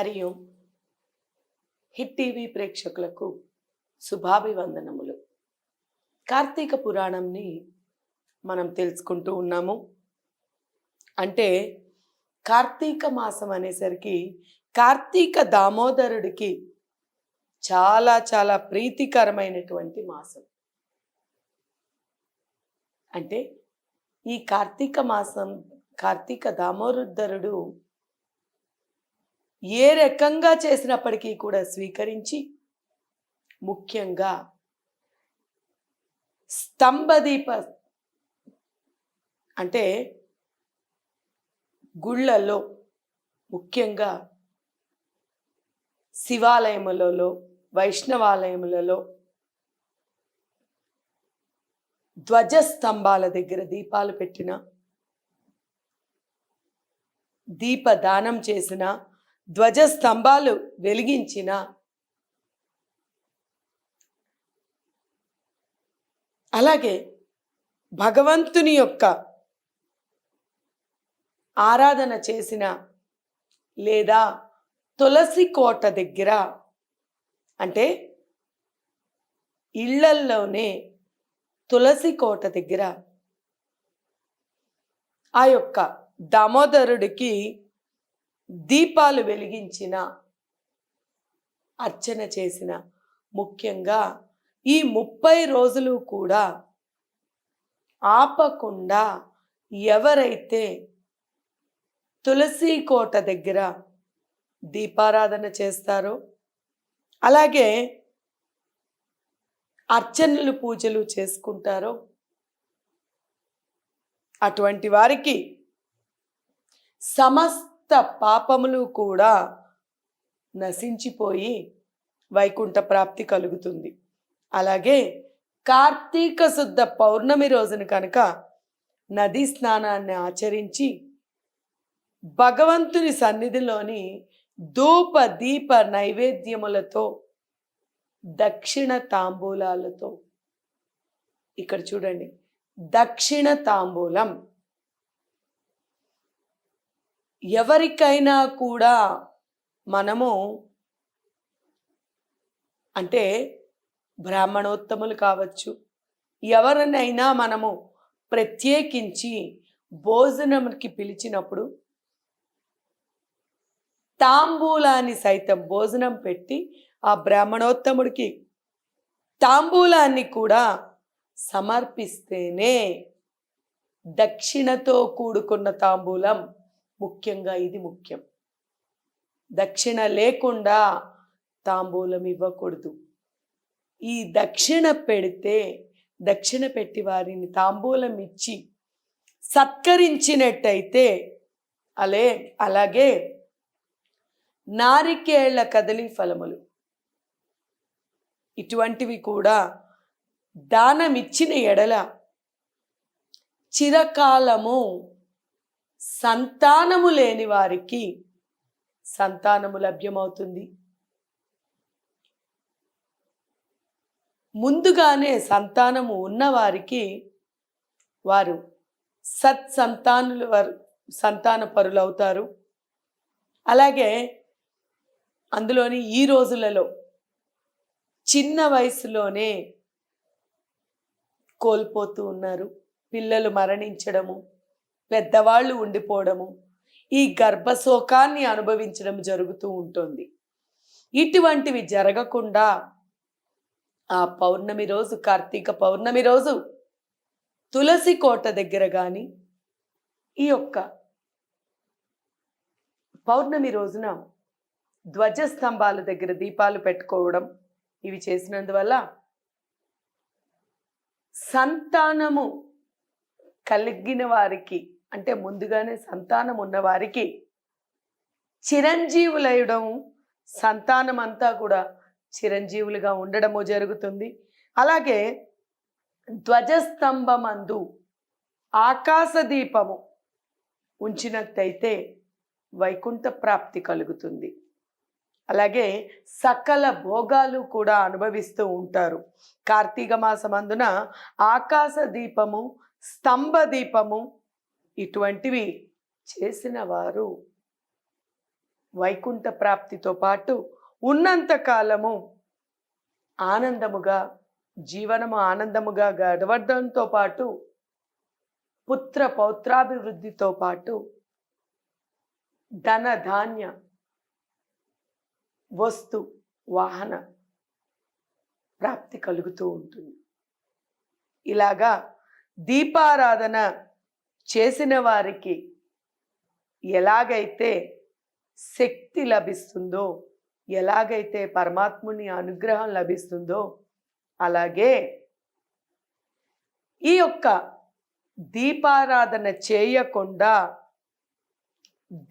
హరి ఓం. Hit TV ప్రేక్షకులకు శుభాభివందనములు. కార్తీక పురాణంని మనం తెలుసుకుంటూ ఉన్నాము. అంటే కార్తీక మాసం అనేసరికి కార్తీక దామోదరుడికి చాలా చాలా ప్రీతికరమైనటువంటి మాసం. అంటే ఈ కార్తీక మాసం కార్తీక దామోదరుడు ఏ రకంగా చేసినప్పటికీ కూడా స్వీకరించి, ముఖ్యంగా స్తంభదీప అంటే గుళ్ళల్లో, ముఖ్యంగా శివాలయములలో, వైష్ణవాలయములలో ధ్వజస్తంభాల దగ్గర దీపాలు పెట్టిన, దీపదానం చేసిన, ధ్వజస్తంభాలు వెలిగించిన, అలాగే భగవంతుని యొక్క ఆరాధన చేసిన, లేదా తులసి కోట దగ్గర, అంటే ఇళ్లల్లోనే తులసి కోట దగ్గర ఆ యొక్క దామోదరుడికి దీపాలు వెలిగించిన, అర్చన చేసిన, ముఖ్యంగా ఈ 30 రోజులు కూడా ఆపకుండా ఎవరైతే తులసి కోట దగ్గర దీపారాధన చేస్తారో, అలాగే అర్చనలు పూజలు చేసుకుంటారో, అటువంటి వారికి సమస్త పాపములు కూడా నశించిపోయి వైకుంఠ ప్రాప్తి కలుగుతుంది. అలాగే కార్తీక శుద్ధ పౌర్ణమి రోజున కనుక నదీ స్నానాన్ని ఆచరించి భగవంతుని సన్నిధిలోని ధూప దీప నైవేద్యములతో, దక్షిణ తాంబూలాలతో, ఇక్కడ చూడండి, దక్షిణ తాంబూలం ఎవరికైనా కూడా మనము, అంటే బ్రాహ్మణోత్తములు కావచ్చు, ఎవరినైనా మనము ప్రత్యేకించి భోజనంకి పిలిచినప్పుడు తాంబూలాన్ని సైతం భోజనం పెట్టి ఆ బ్రాహ్మణోత్తముడికి తాంబూలాన్ని కూడా సమర్పిస్తేనే దక్షిణతో కూడుకున్న తాంబూలం, ముఖ్యంగా ఇది ముఖ్యం. దక్షిణ లేకుండా తాంబూలం ఇవ్వకూడదు. ఈ దక్షిణ పెడితే, దక్షిణ పెట్టి వారిని తాంబూలం ఇచ్చి సత్కరించినట్టయితే, అలాగే నారికేళ్ల కదలి ఫలములు ఇటువంటివి కూడా దానమిచ్చిన ఎడల చిరకాలము సంతానము లేని వారికి సంతానము లభ్యమవుతుంది. ముందుగానే సంతానము ఉన్నవారికి వారు సంతాన పరులవుతారు. అలాగే అందులోని ఈ రోజులలో చిన్న వయసులోనే కోల్పోతూ ఉన్నారు. పిల్లలు మరణించడము, పెద్దవాళ్ళు ఉండిపోవడము, ఈ గర్భశోకాన్ని అనుభవించడం జరుగుతూ ఉంటుంది. ఇటువంటివి జరగకుండా ఆ పౌర్ణమి రోజు, కార్తీక పౌర్ణమి రోజు తులసి కోట దగ్గర కానీ, ఈ యొక్క పౌర్ణమి రోజున ధ్వజస్తంభాల దగ్గర దీపాలు పెట్టుకోవడం, ఇవి చేసినందువల్ల సంతానము కలిగిన వారికి, అంటే ముందుగానే సంతానం ఉన్నవారికి చిరంజీవులయడం, సంతానం అంతా కూడా చిరంజీవులుగా ఉండడము జరుగుతుంది. అలాగే ధ్వజస్తంభమందు ఆకాశ దీపము ఉంచినట్టయితే వైకుంఠ ప్రాప్తి కలుగుతుంది. అలాగే సకల భోగాలు కూడా అనుభవిస్తూ ఉంటారు. కార్తీక మాసమందున ఆకాశ దీపము, స్తంభ దీపము ఇటువంటివి చేసిన వారు వైకుంఠ ప్రాప్తితో పాటు ఉన్నంత కాలము ఆనందముగా జీవనము ఆనందముగా గడవడంతో పాటు పుత్ర పౌత్రాభివృద్ధితో పాటు ధన ధాన్య వస్తు వాహన ప్రాప్తి కలుగుతూ ఉంటుంది. ఇలాగా దీపారాధన చేసిన వారికి ఎలాగైతే శక్తి లభిస్తుందో, ఎలాగైతే పరమాత్ముని అనుగ్రహం లభిస్తుందో, అలాగే ఈ యొక్క దీపారాధన చేయకుండా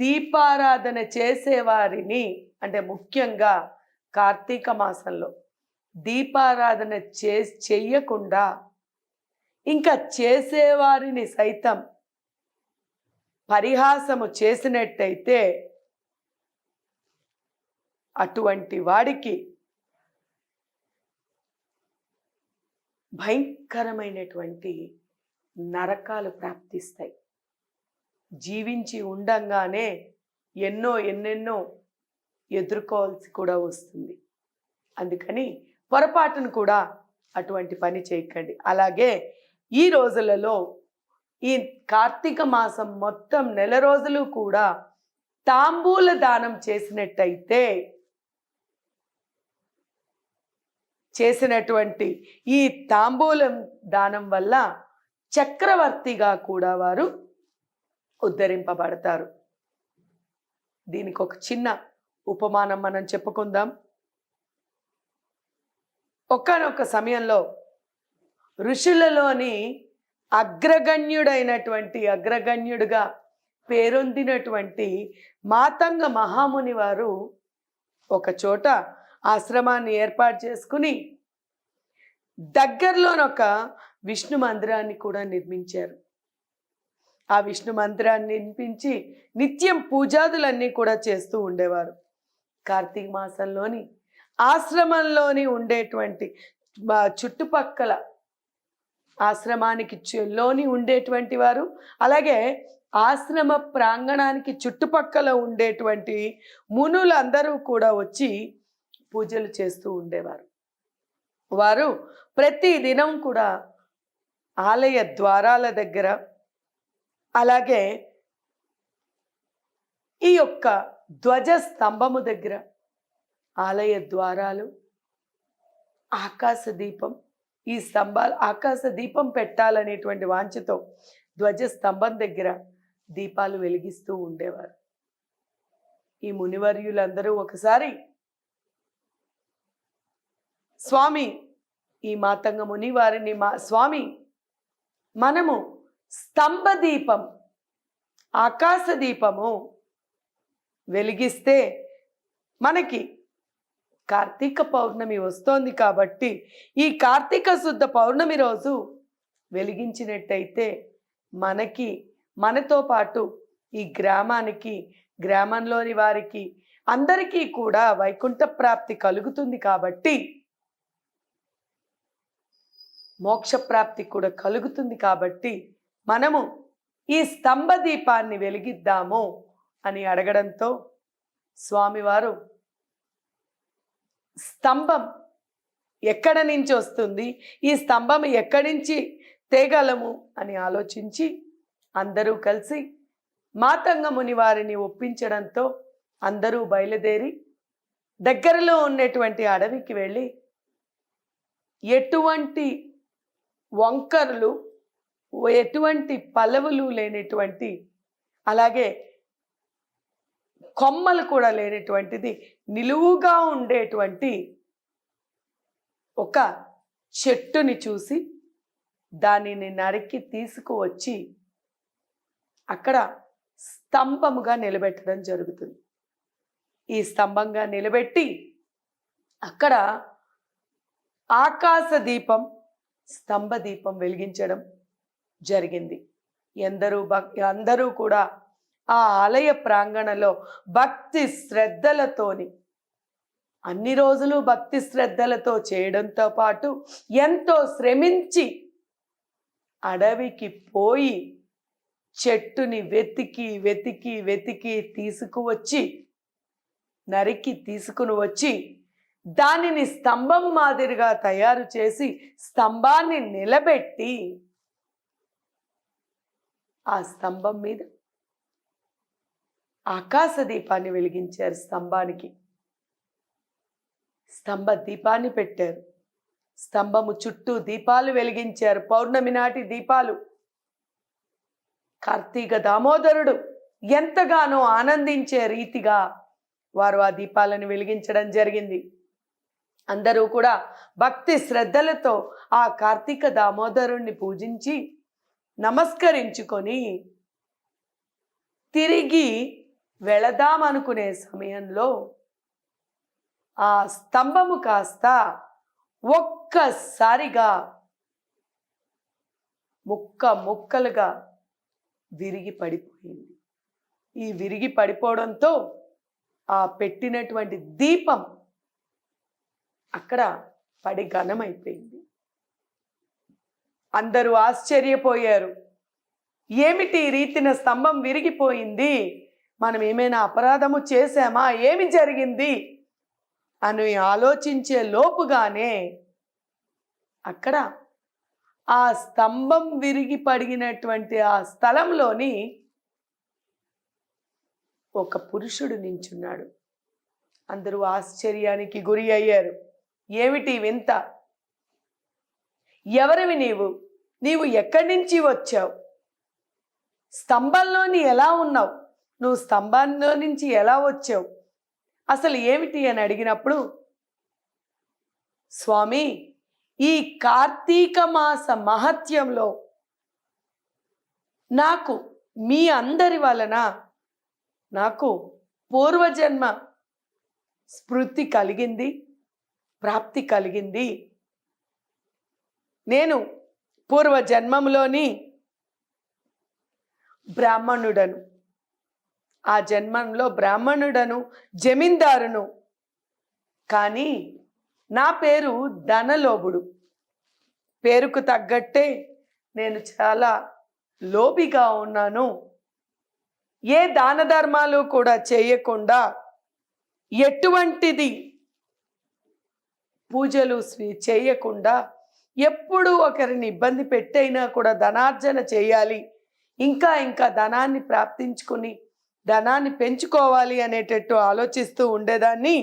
దీపారాధన చేసేవారిని, అంటే ముఖ్యంగా కార్తీక మాసంలో దీపారాధన చెయ్యకుండా ఇంకా చేసేవారిని సైతం పరిహాసము చేసినట్టయితే అటువంటి వాడికి భయంకరమైనటువంటి నరకాలు ప్రాప్తిస్తాయి. జీవించి ఉండంగానే ఎన్నెన్నో ఎదుర్కోవాల్సి కూడా వస్తుంది. అందుకని పొరపాటును కూడా అటువంటి పని చేయకండి. అలాగే ఈ రోజులలో ఈ కార్తీక మాసం మొత్తం నెల రోజులు కూడా తాంబూల దానం చేసినటువంటి ఈ తాంబూలం దానం వల్ల చక్రవర్తిగా కూడా వారు ఉద్ధరింపబడతారు. దీనికి ఒక చిన్న ఉపమానం మనం చెప్పుకుందాం. ఒకానొక సమయంలో ఋషులలోని అగ్రగణ్యుడుగా పేరొందినటువంటి మాతంగ మహాముని వారు ఒక చోట ఆశ్రమాన్ని ఏర్పాటు చేసుకుని దగ్గరలోనొక విష్ణు మందిరాన్ని కూడా నిర్మించారు. ఆ విష్ణు మందిరాన్ని నిర్మించి నిత్యం పూజాదులన్నీ కూడా చేస్తూ ఉండేవారు. కార్తీక మాసంలోని ఆశ్రమంలోని ఉండేటువంటి చుట్టుపక్కల ఆశ్రమానికి లోని ఉండేటువంటి వారు, అలాగే ఆశ్రమ ప్రాంగణానికి చుట్టుపక్కల ఉండేటువంటి మునులందరూ కూడా వచ్చి పూజలు చేస్తూ ఉండేవారు. వారు ప్రతి దినం కూడా ఆలయ ద్వారాల దగ్గర, అలాగే ఈ యొక్క ధ్వజ స్తంభము దగ్గర, ఆలయ ద్వారాలు, ఆకాశ దీపం, ఈ స్తంభాలు ఆకాశ దీపం పెట్టాలనేటువంటి వాంఛతో ధ్వజ స్తంభం దగ్గర దీపాలు వెలిగిస్తూ ఉండేవారు. ఈ మునివర్యులందరూ ఒకసారి స్వామి, ఈ మాతంగ ముని వారిని, స్వామి మనము స్తంభ దీపం, ఆకాశ దీపము వెలిగిస్తే మనకి కార్తీక పౌర్ణమి వస్తోంది కాబట్టి ఈ కార్తీక శుద్ధ పౌర్ణమి రోజు వెలిగించినట్టయితే మనతో పాటు ఈ గ్రామానికి, గ్రామంలోని వారికి అందరికీ కూడా వైకుంఠ ప్రాప్తి కలుగుతుంది. కాబట్టి మోక్ష ప్రాప్తి కూడా కలుగుతుంది. కాబట్టి మనము ఈ స్తంభ దీపాన్ని వెలిగిద్దాము అని అడగడంతో స్వామివారు స్తంభం ఎక్కడ నుంచి వస్తుంది, ఈ స్తంభం ఎక్కడి నుంచి తేగలము అని ఆలోచించి అందరూ కలిసి మాతంగ ముని వారిని ఒప్పించడంతో అందరూ బయలుదేరి దగ్గరలో ఉన్నటువంటి అడవికి వెళ్ళి ఎటువంటి వంకరలు, ఎటువంటి పలవులు లేనటువంటి, అలాగే కొమ్మలు కూడా లేనటువంటిది నిలువుగా ఉండేటువంటి ఒక చెట్టుని చూసి దానిని నరికి తీసుకువచ్చి అక్కడ స్తంభముగా నిలబెట్టడం జరుగుతుంది. ఈ స్తంభంగా నిలబెట్టి అక్కడ ఆకాశ దీపం, స్తంభ దీపం వెలిగించడం జరిగింది. అందరూ కూడా ఆ ఆలయ ప్రాంగణంలో భక్తి శ్రద్ధలతోని, అన్ని రోజులు భక్తి శ్రద్ధలతో చేయడంతో పాటు ఎంతో శ్రమించి అడవికి పోయి చెట్టుని వెతికి తీసుకువచ్చి నరికి తీసుకుని వచ్చి దానిని స్తంభం మాదిరిగా తయారు చేసి స్తంభాన్ని నిలబెట్టి ఆ స్తంభం మీద ఆకాశ దీపాన్ని వెలిగించారు. స్తంభానికి స్తంభ దీపాన్ని పెట్టారు. స్తంభము చుట్టూ దీపాలు వెలిగించారు, పౌర్ణమి నాటి దీపాలు. కార్తీక దామోదరుడు ఎంతగానో ఆనందించే రీతిగా వారు ఆ దీపాలను వెలిగించడం జరిగింది. అందరూ కూడా భక్తి శ్రద్ధలతో ఆ కార్తీక దామోదరుణ్ణి పూజించి నమస్కరించుకొని తిరిగి వెళదామనుకునే సమయంలో ఆ స్తంభము కాస్త ఒక్కసారిగా ముక్కలుగా విరిగి పడిపోయింది. ఈ విరిగి పడిపోవడంతో ఆ పెట్టినటువంటి దీపం అక్కడ పడి ఘనమైపోయింది. అందరూ ఆశ్చర్యపోయారు. ఏమిటి ఈ రీతిన స్తంభం విరిగిపోయింది? మనం ఏమైనా అపరాధము చేశామా? ఏమి జరిగింది అని ఆలోచించే లోపుగానే అక్కడ ఆ స్తంభం విరిగి పడినటువంటి ఆ స్థలంలోని ఒక పురుషుడు నించున్నాడు. అందరూ ఆశ్చర్యానికి గురి అయ్యారు. ఏమిటి వింత? ఎవరివి నీవు? నీవు ఎక్కడి నుంచి వచ్చావు? స్తంభంలోని ఎలా ఉన్నావు? నువ్వు స్తంభంలో నుంచి ఎలా వచ్చావు? అసలు ఏమిటి అని అడిగినప్పుడు, స్వామి, ఈ కార్తీక మాస మహత్యంలో నాకు మీ అందరి వలన నాకు పూర్వజన్మ స్మృతి కలిగింది, ప్రాప్తి కలిగింది. నేను పూర్వజన్మంలోని బ్రాహ్మణుడను. ఆ జన్మంలో బ్రాహ్మణుడను, జమీందారును. కానీ నా పేరు ధనలోభుడు. పేరుకు తగ్గట్టే నేను చాలా లోభిగా ఉన్నాను. ఏ దాన ధర్మాలు కూడా చేయకుండా, ఎటువంటిది పూజలు చేయకుండా, ఎప్పుడు ఒకరిని ఇబ్బంది పెట్టైనా కూడా ధనార్జన చేయాలి, ఇంకా ధనాన్ని ప్రాప్తించుకుని ధనాన్ని పెంచుకోవాలి అనేటట్టు ఆలోచిస్తూ ఉండేదాన్ని.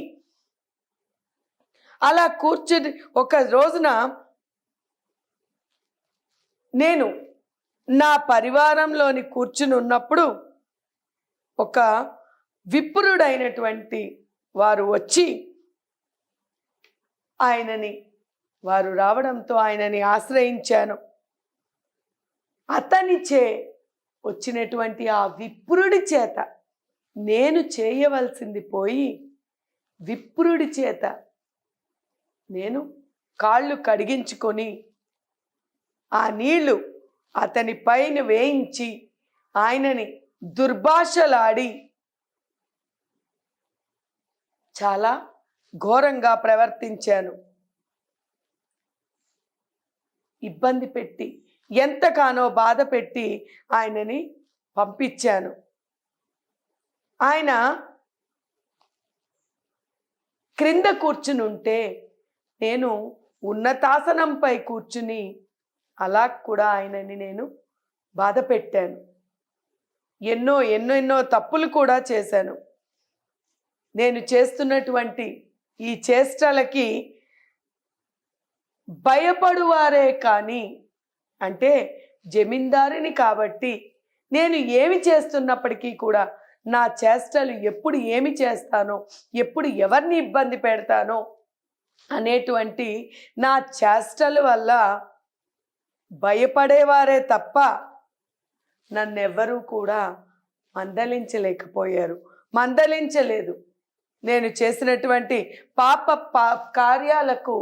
అలా కూర్చుని ఒక రోజున నేను నా పరివారంలోని కూర్చుని ఉన్నప్పుడు ఒక విప్రుడైనటువంటి వారు వచ్చి వారు రావడంతో ఆయనని ఆశ్రయించాను. అతనిచే వచ్చినటువంటి ఆ విప్రుడి చేత నేను చేయవలసింది పోయి విప్రుడి చేత నేను కాళ్ళు కడిగించుకొని ఆ నీళ్లు అతని పైన వేయించి ఆయనని దుర్భాషలాడి చాలా ఘోరంగా ప్రవర్తించాను. ఇబ్బంది పెట్టి ఎంతగానో బాధ పెట్టి ఆయనని పంపించాను. ఆయన క్రింద కూర్చుని ఉంటే నేను ఉన్నతాసనంపై కూర్చుని అలా కూడా ఆయనని నేను బాధ పెట్టాను. ఎన్నో తప్పులు కూడా చేశాను. నేను చేస్తున్నటువంటి ఈ చేష్టలకి భయపడువారే కానీ, అంటే జమీందారిని కాబట్టి నేను ఏమి చేస్తున్నప్పటికీ కూడా నా చేష్టలు ఎప్పుడు ఏమి చేస్తానో, ఎప్పుడు ఎవరిని ఇబ్బంది పెడతానో అనేటువంటి నా చేష్టల వల్ల భయపడేవారే తప్ప నన్నెవ్వరూ కూడా మందలించలేదు. నేను చేసినటువంటి పాప కార్యాలకు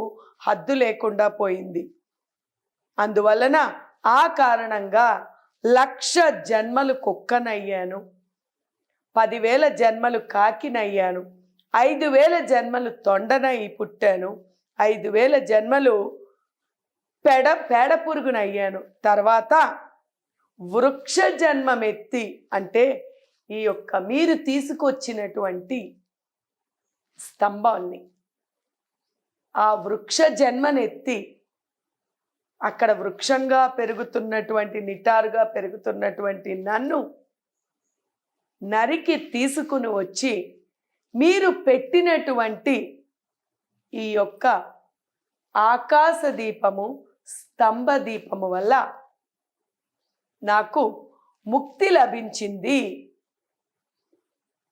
హద్దు లేకుండా పోయింది. అందువలన ఆ కారణంగా 1,00,000 జన్మలు కుక్కనయ్యాను, 10,000 జన్మలు కాకినయ్యాను, 5,000 జన్మలు తొండనై పుట్టాను, 5,000 జన్మలు పేడ పురుగునయ్యాను. తర్వాత వృక్ష జన్మమెత్తి, అంటే ఈ యొక్క మీరు తీసుకొచ్చినటువంటి స్తంభాన్ని, ఆ వృక్ష జన్మనెత్తి అక్కడ వృక్షంగా పెరుగుతున్నటువంటి, నిటారుగా పెరుగుతున్నటువంటి నన్ను నరికి తీసుకుని వచ్చి మీరు పెట్టినటువంటి ఈ యొక్క ఆకాశ దీపము, స్తంభ దీపము వల్ల నాకు ముక్తి లభించింది.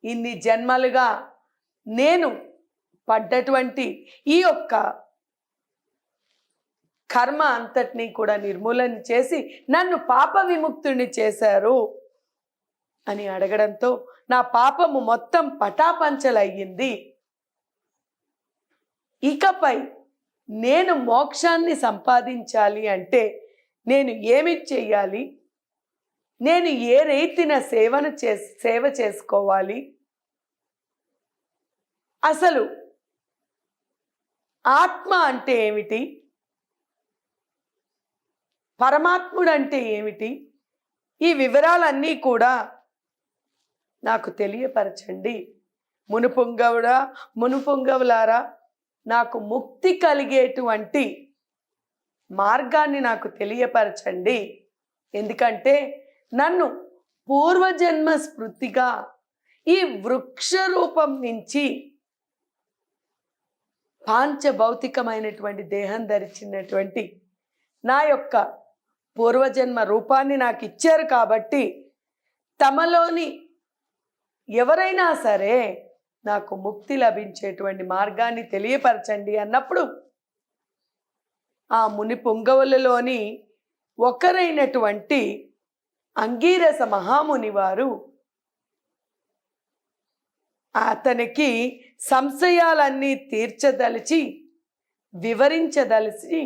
ఇన్ని జన్మలుగా నేను పడ్డటువంటి ఈ యొక్క కర్మ అంతటినీ కూడా నిర్మూలన చేసి నన్ను పాప విముక్తుడిని చేశారు అని అడగడంతో నా పాపము మొత్తం పటాపంచలయ్యింది. ఇకపై నేను మోక్షాన్ని సంపాదించాలి అంటే నేను ఏమి చెయ్యాలి, నేను ఏ రీతిన సేవ చేసుకోవాలి, అసలు ఆత్మ అంటే ఏమిటి, పరమాత్ముడు అంటే ఏమిటి, ఈ వివరాలన్నీ కూడా నాకు తెలియపరచండి. మునుపొంగవులారా, నాకు ముక్తి కలిగేటువంటి మార్గాన్ని నాకు తెలియపరచండి. ఎందుకంటే నన్ను పూర్వజన్మ స్మృతిగా ఈ వృక్ష రూపం నుంచి పాంచభౌతికమైనటువంటి దేహం ధరించినటువంటి నా యొక్క పూర్వజన్మ రూపాన్ని నాకు ఇచ్చారు. కాబట్టి తమలోని ఎవరైనా సరే నాకు ముక్తి లభించేటువంటి మార్గాన్ని తెలియపరచండి అన్నప్పుడు ఆ ముని పుంగవులలోని ఒకరైనటువంటి అంగీరస మహాముని వారు అతనికి సంశయాలన్నీ తీర్చదలిచి వివరించదలిచి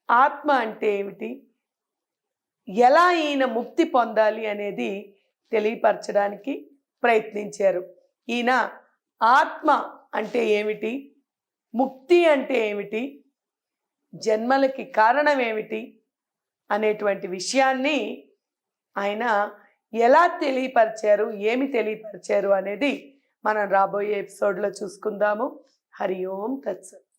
ఆత్మ అంటే ఏమిటి, ఎలా ఈయన ముక్తి పొందాలి అనేది తెలియపరచడానికి ప్రయత్నించారు. ఈయన ఆత్మ అంటే ఏమిటి, ముక్తి అంటే ఏమిటి, జన్మలకి కారణం ఏమిటి అనేటువంటి విషయాన్ని ఆయన ఎలా తెలియపరిచారు, ఏమి తెలియపరిచారు అనేది మనం రాబోయే ఎపిసోడ్లో చూసుకుందాము. హరి ఓం తత్సత్.